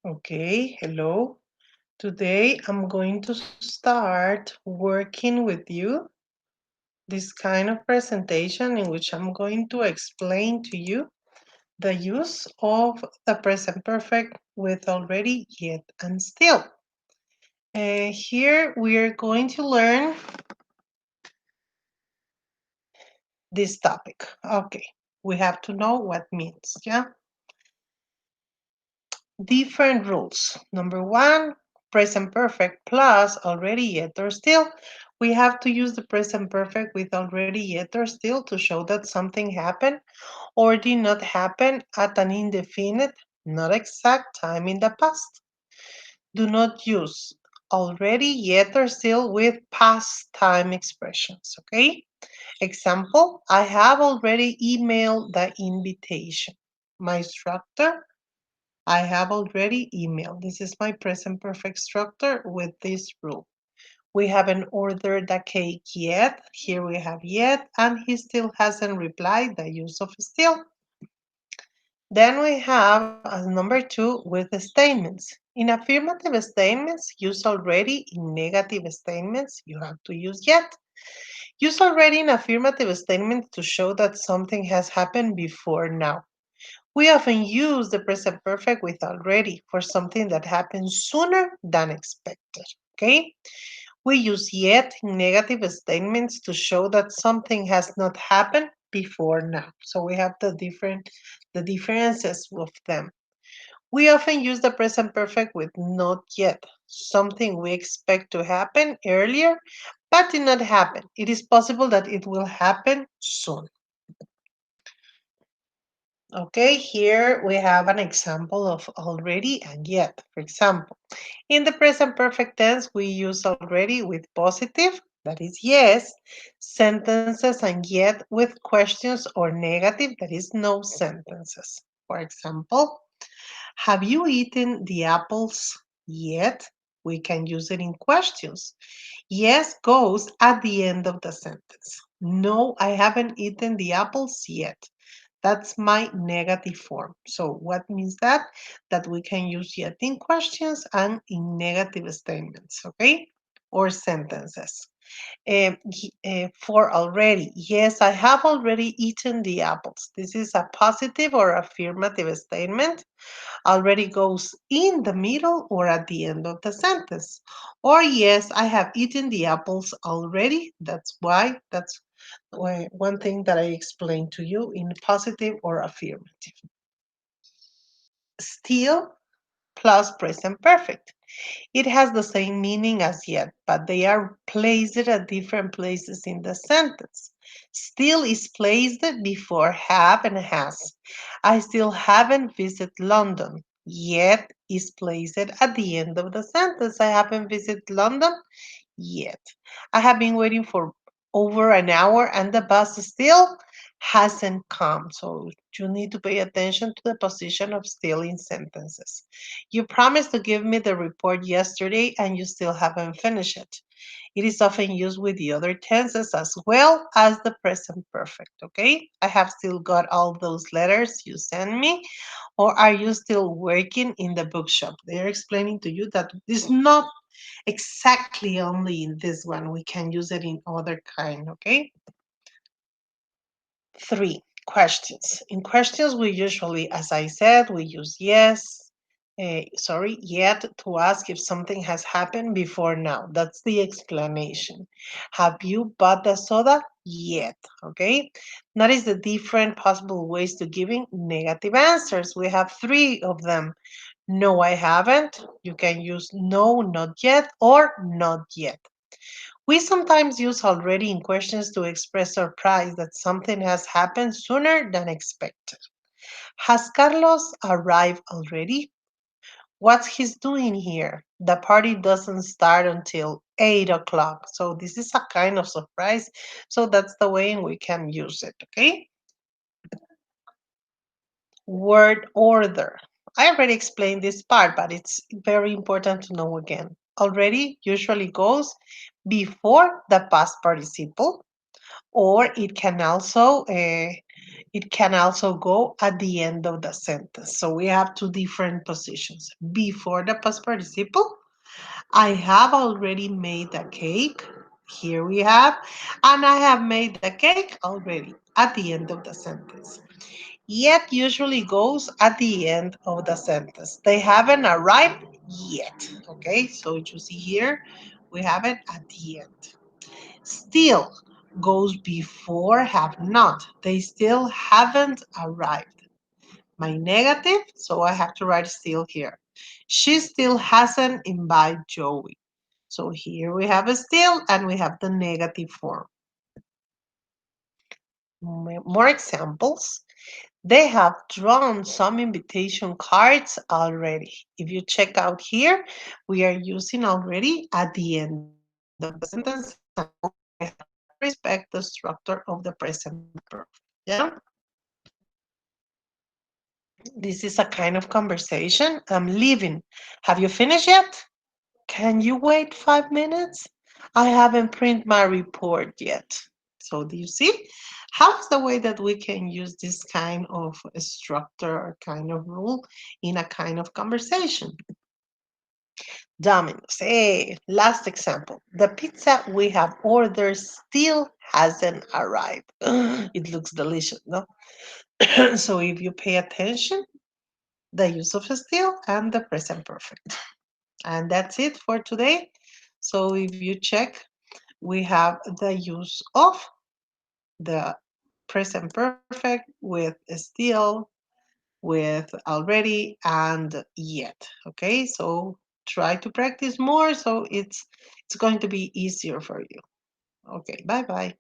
Okay, hello. Today I'm going to start working with you this kind of presentation in which I'm going to explain to you the use of the present perfect with already, yet, and still. Here we are going to learn this topic. Okay, we have to know what means, yeah? Different rules. Number one, present perfect plus already, yet, or still. We have to use the present perfect with already, yet, or still to show that something happened or did not happen at an indefinite, not exact time in the past. Do not use already, yet, or still with past time expressions, okay? Example, I have already emailed the invitation. My instructor I have already emailed. This is my present perfect structure with this rule. We haven't ordered the cake yet. Here we have yet, and he still hasn't replied, the use of still. Then we have as number two with the statements. In affirmative statements, use already. In negative statements, you have to use yet. Use already in affirmative statements to show that something has happened before now. We often use the present perfect with already for something that happens sooner than expected. Okay? We use yet in negative statements to show that something has not happened before now. So we have the differences of them. We often use the present perfect with not yet, something we expect to happen earlier but did not happen. It is possible that it will happen soon. Okay, here we have an example of already and yet. For example, in the present perfect tense, we use already with positive, that is yes, sentences, and yet with questions or negative, that is no sentences. For example, have you eaten the apples yet? We can use it in questions. Yes goes at the end of the sentence. No, I haven't eaten the apples yet. That's my negative form. So what means that? That we can use yet in questions and in negative statements, okay? Or sentences. For already, yes, I have already eaten the apples. This is a positive or affirmative statement. Already goes in the middle or at the end of the sentence. Or yes, I have eaten the apples already. That's one thing that I explained to you in positive or affirmative. Still plus present perfect. It has the same meaning as yet, but they are placed at different places in the sentence. Still is placed before have and has. I still haven't visited London. Yet is placed at the end of the sentence. I haven't visited London yet. I have been waiting for over an hour and the bus still hasn't come. So you need to pay attention to the position of still in sentences. You promised to give me the report yesterday and you still haven't finished it. It is often used with the other tenses as well as the present perfect. Okay, I have still got all those letters you sent me, or are you still working in the bookshop? They're explaining to you that it's not exactly only in this one. We can use it in other kind, okay? Three, questions. In questions, we usually, as I said, we use yet to ask if something has happened before now. That's the explanation. Have you bought the soda? Yet, okay? Notice the different possible ways to giving negative answers. We have three of them. No, I haven't. You can use no, not yet, or not yet. We sometimes use already in questions to express surprise that something has happened sooner than expected. Has Carlos arrived already? What's he's doing here? The party doesn't start until 8 o'clock. So this is a kind of surprise. So that's the way we can use it, okay? Word order. I already explained this part, but it's very important to know again. Already usually goes before the past participle, or it It can also go at the end of the sentence. So we have two different positions. Before the past participle, I have already made a cake. Here we have, and I have made the cake already at the end of the sentence. Yet usually goes at the end of the sentence. They haven't arrived yet. Okay, so you see here, we have it at the end. Still goes before have not. They still haven't arrived. My negative, so I have to write still here. She still hasn't invited Joey. So here we have a still and we have the negative form. More examples. They have drawn some invitation cards already. If you check out here, we are using already at the end of the sentence, and also I have to respect the structure of the present perfect. Yeah? This is a kind of conversation. I'm leaving. Have you finished yet? Can you wait 5 minutes? I haven't printed my report yet. So do you see? How is the way that we can use this kind of structure or kind of rule in a kind of conversation? Domino's. Hey, last example. The pizza we have ordered still hasn't arrived. It looks delicious, no? So if you pay attention, the use of still and the present perfect. And that's it for today. So if you check, we have the use of the present perfect with still, with already, and yet. Okay, so try to practice more so it's going to be easier for you. Okay, bye bye.